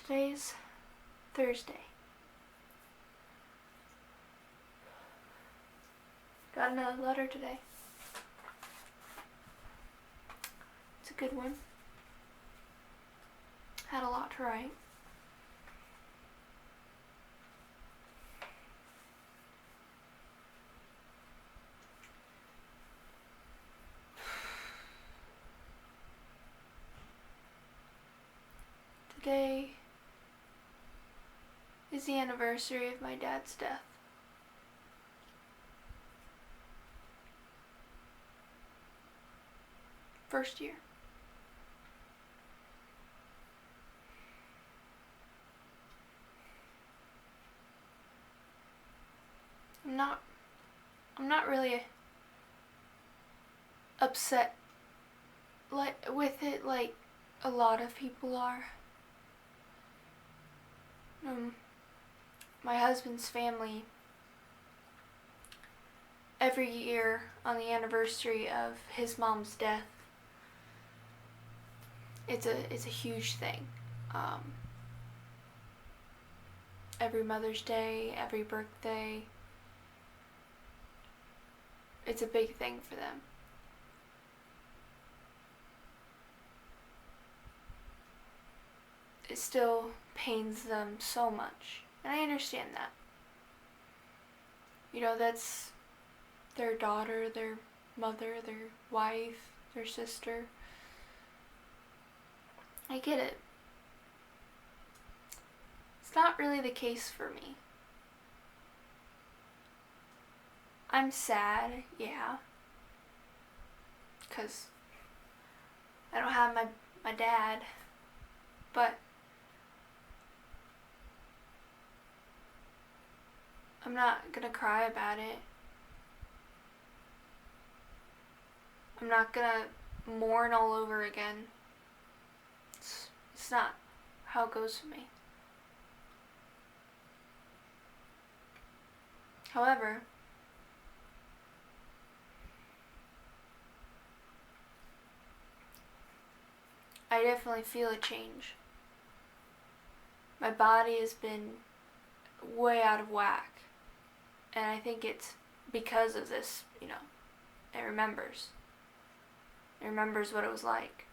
Today's Thursday. Got another letter today. It's a good one. Had a lot to write. Today is the anniversary of my dad's death. First year. I'm not really upset with it like a lot of people are. My husband's family, every year on the anniversary of his mom's death, it's a huge thing. Every Mother's Day, every birthday, it's a big thing for them. It still pains them so much, and I understand that. You know, that's their daughter, their mother, their wife, their sister. I get it. It's not really the case for me. I'm sad, yeah, because I don't have my dad, but I'm not gonna cry about it. I'm not gonna mourn all over again. It's not how it goes for me. However, I definitely feel a change. My body has been way out of whack, and I think it's because of this, it remembers. It remembers what it was like.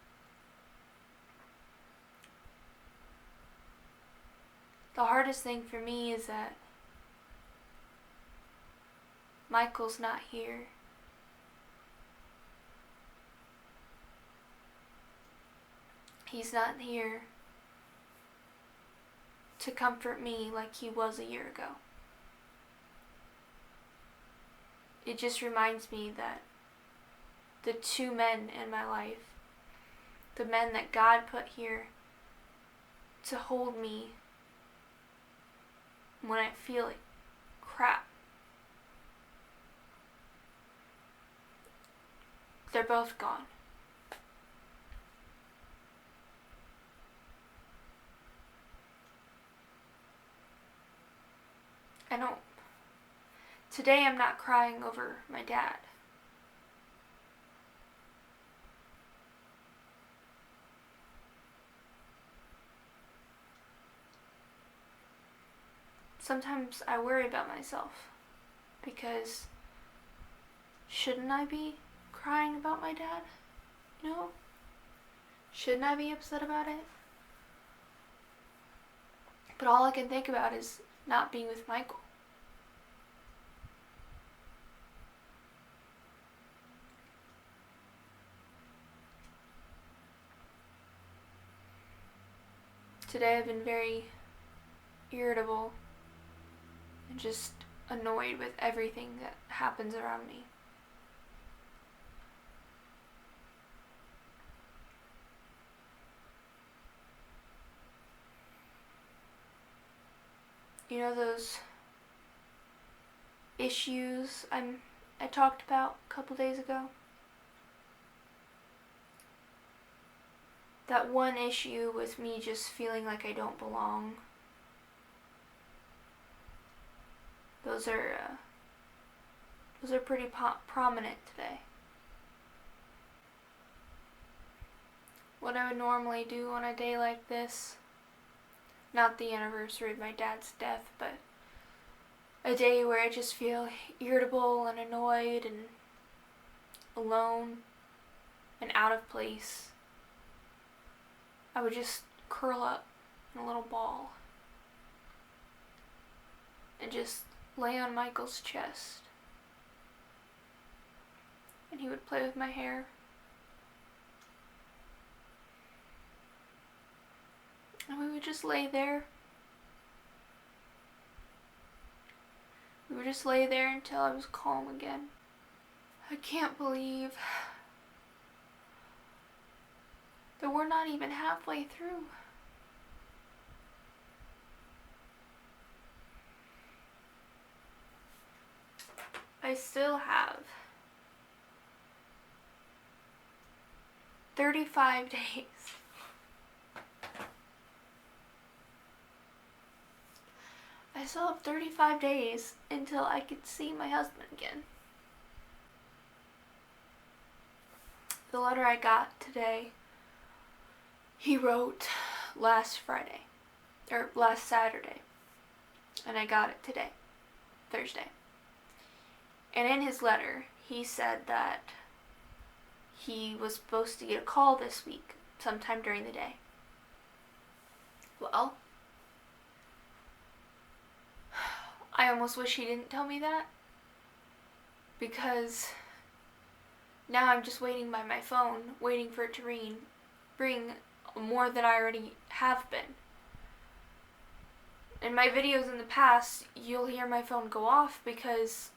The hardest thing for me is that Michael's not here. He's not here to comfort me like he was a year ago. It just reminds me that the two men in my life, the men that God put here to hold me when I feel like crap, they're both gone. Today I'm not crying over my dad. Sometimes I worry about myself because shouldn't I be crying about my dad? No? Shouldn't I be upset about it? But all I can think about is not being with Michael. Today I've been very irritable and just annoyed with everything that happens around me. You know those issues I talked about a couple days ago? That one issue with me just feeling like I don't belong. Those are pretty prominent today. What I would normally do on a day like this Not the anniversary of my dad's death, but a day where I just feel irritable and annoyed and alone and out of place, I would just curl up in a little ball and just lay on Michael's chest. And he would play with my hair. And we would just lay there. We would just lay there until I was calm again. I can't believe that we're not even halfway through. I still have 35 days. I still have 35 days until I could see my husband again. The letter I got today, he wrote last Saturday, and I got it today, Thursday. And in his letter, he said that he was supposed to get a call this week, sometime during the day. Well, I almost wish he didn't tell me that, because now I'm just waiting by my phone, waiting for it to ring more than I already have been. In my videos in the past, you'll hear my phone go off because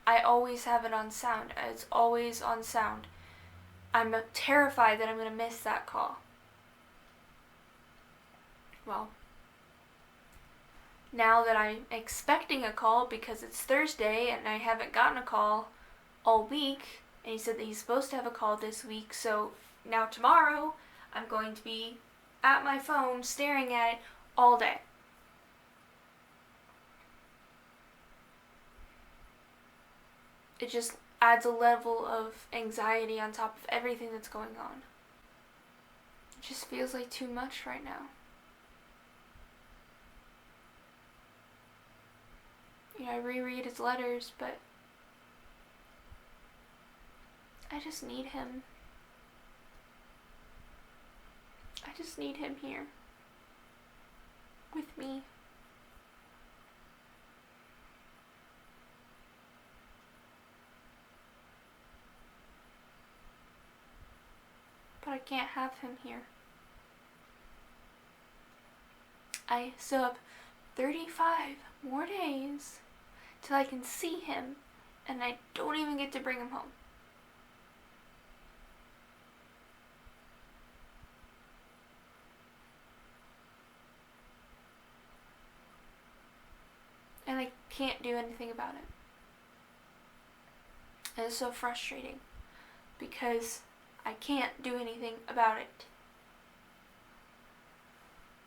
I always have it on sound. It's always on sound. I'm terrified that I'm going to miss that call. Well, now that I'm expecting a call because it's Thursday and I haven't gotten a call all week, and he said that he's supposed to have a call this week, so now tomorrow I'm going to be at my phone staring at it all day. It just adds a level of anxiety on top of everything that's going on. It just feels like too much right now. You know, I reread his letters, but I just need him. I just need him here with me. But I can't have him here. I still have 35 more days till I can see him, and I don't even get to bring him home. And I can't do anything about it. And it's so frustrating because I can't do anything about it.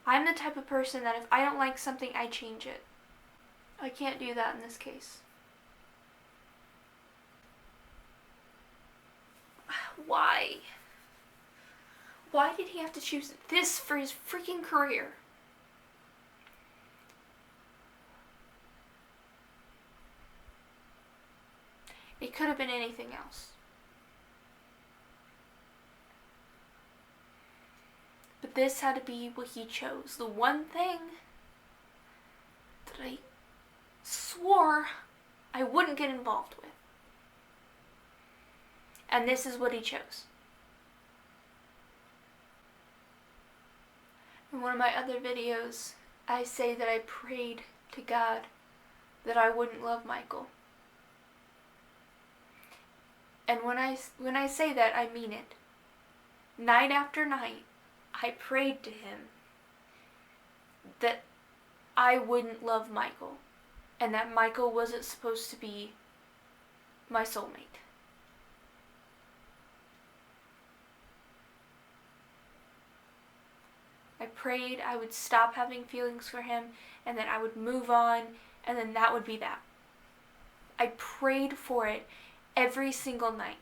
I'm the type of person that if I don't like something, I change it. I can't do that in this case. Why? Why did he have to choose this for his freaking career? It could have been anything else. But this had to be what he chose. The one thing that I swore I wouldn't get involved with. And this is what he chose. In one of my other videos, I say that I prayed to God that I wouldn't love Michael. And when I say that, I mean it. Night after night, I prayed to him that I wouldn't love Michael, and that Michael wasn't supposed to be my soulmate. I prayed I would stop having feelings for him, and that I would move on, and then that would be that. I prayed for it every single night.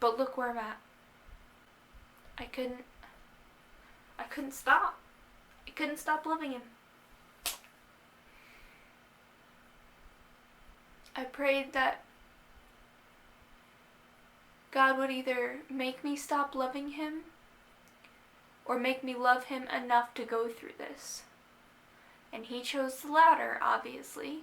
But look where I'm at. I couldn't stop. I couldn't stop loving him. I prayed that God would either make me stop loving him or make me love him enough to go through this. And he chose the latter, obviously.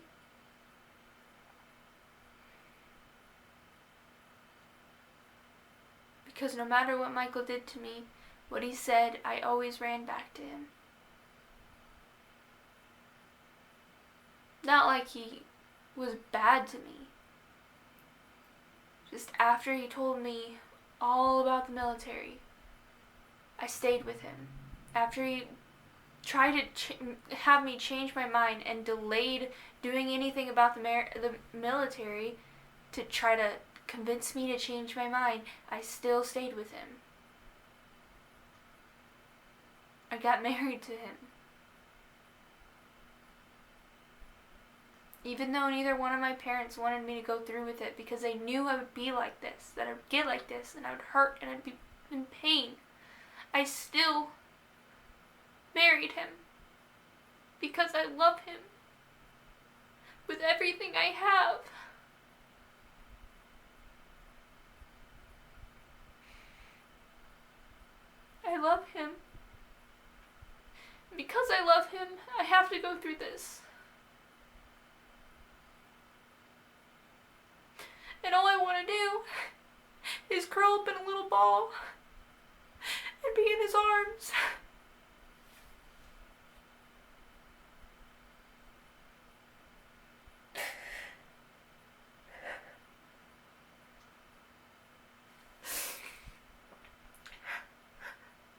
Because no matter what Michael did to me, what he said, I always ran back to him. Not like he was bad to me. Just after he told me all about the military, I stayed with him. After he tried to have me change my mind and delayed doing anything about the military to try to convince me to change my mind, I still stayed with him. I got married to him. Even though neither one of my parents wanted me to go through with it because they knew I would be like this, that I would get like this, and I would hurt and I'd be in pain, I still married him because I love him with everything I have. I love him. Because I love him, I have to go through this. And all I want to do is curl up in a little ball and be in his arms.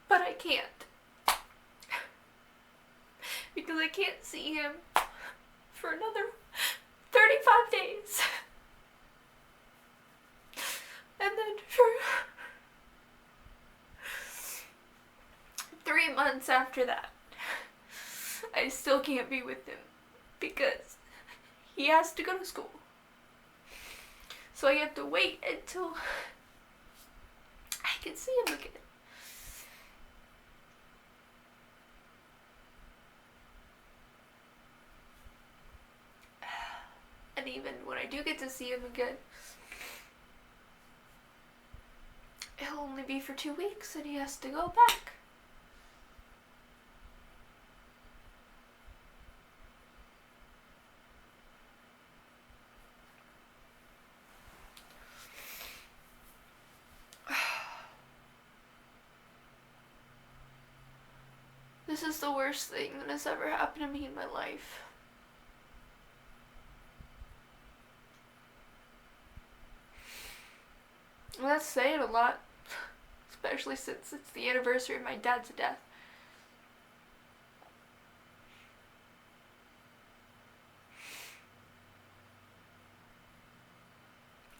But I can't. Because I can't see him for another 35 days. And then for 3 months after that, I still can't be with him because he has to go to school. So I have to wait until I can see him again. And even when I do get to see him again, it'll only be for 2 weeks and he has to go back. This is the worst thing that has ever happened to me in my life. Well, that's saying a lot, especially since it's the anniversary of my dad's death.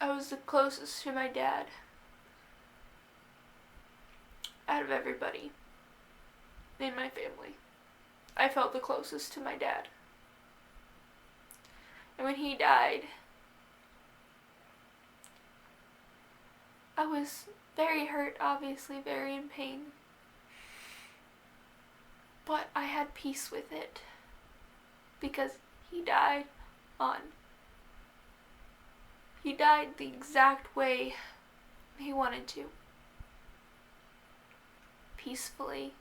I was the closest to my dad out of everybody in my family. I felt the closest to my dad. And when he died, I was very hurt, obviously, very in pain. But I had peace with it because he died the exact way he wanted to. Peacefully.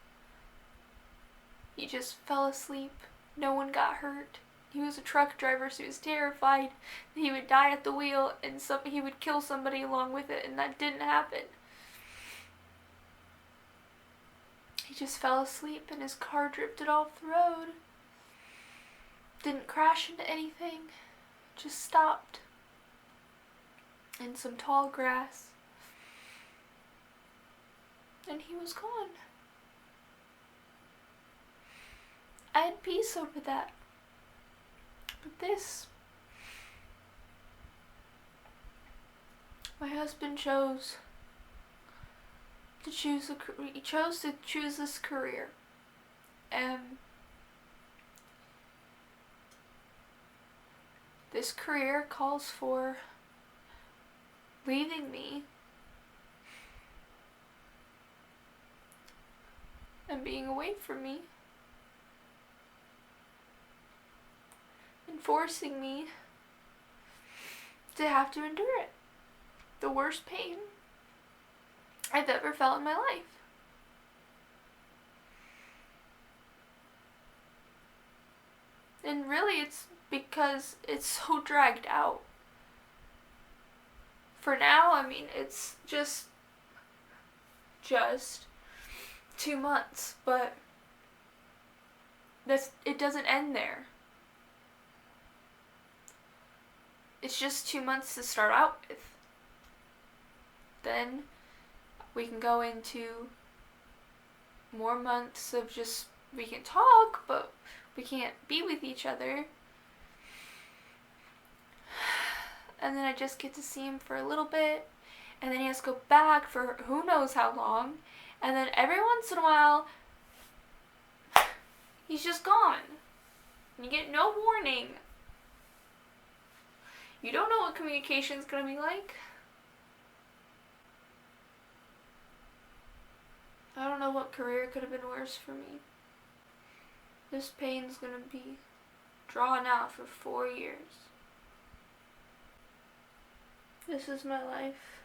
He just fell asleep. No one got hurt. He was a truck driver, so he was terrified that he would die at the wheel and he would kill somebody along with it, and that didn't happen. He just fell asleep and his car drifted off the road. Didn't crash into anything. Just stopped in some tall grass. And he was gone. I had peace over that. But this, my husband chose to choose this career, and this career calls for leaving me and being away from me and forcing me to have to endure it. The worst pain I've ever felt in my life. And really, it's because it's so dragged out. For now, I mean, it's just 2 months, but it doesn't end there. It's just 2 months to start out with. Then we can go into more months of just, we can talk, but we can't be with each other. And then I just get to see him for a little bit, and then he has to go back for who knows how long, and then every once in a while, he's just gone. And you get no warning. You don't know what communication's gonna be like. I don't know what career could have been worse for me. This pain's gonna be drawn out for 4 years. This is my life.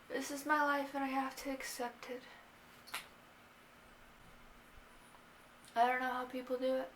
This is my life, and I have to accept it. I don't know how people do it.